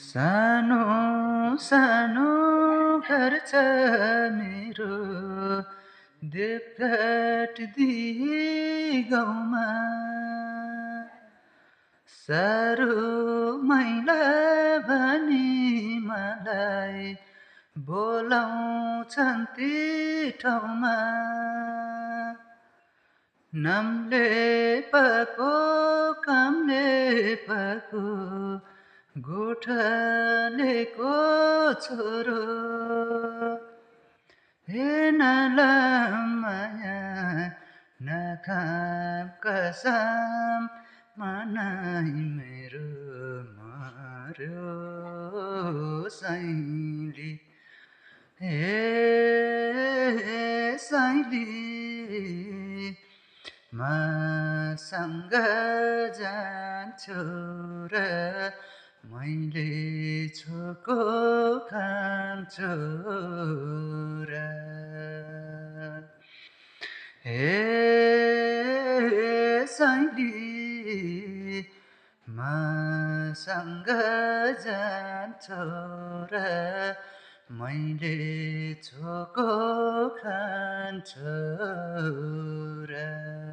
सानो सानो घर छ मेरो देवघाट गाउँमा साह्रो मैला भनी मलाई बोलाउँछन् ती ठाउँमा नामले पाको कामले पाको गोठालेको छोरो हे नलामाया नखाम कसम मनाइ मेरो मर्यो साइली हे साइली मसँग जान्छु र मैले छोको खान्छु र हे साइली मसँग जान्छु र मैले छोको खान्छु र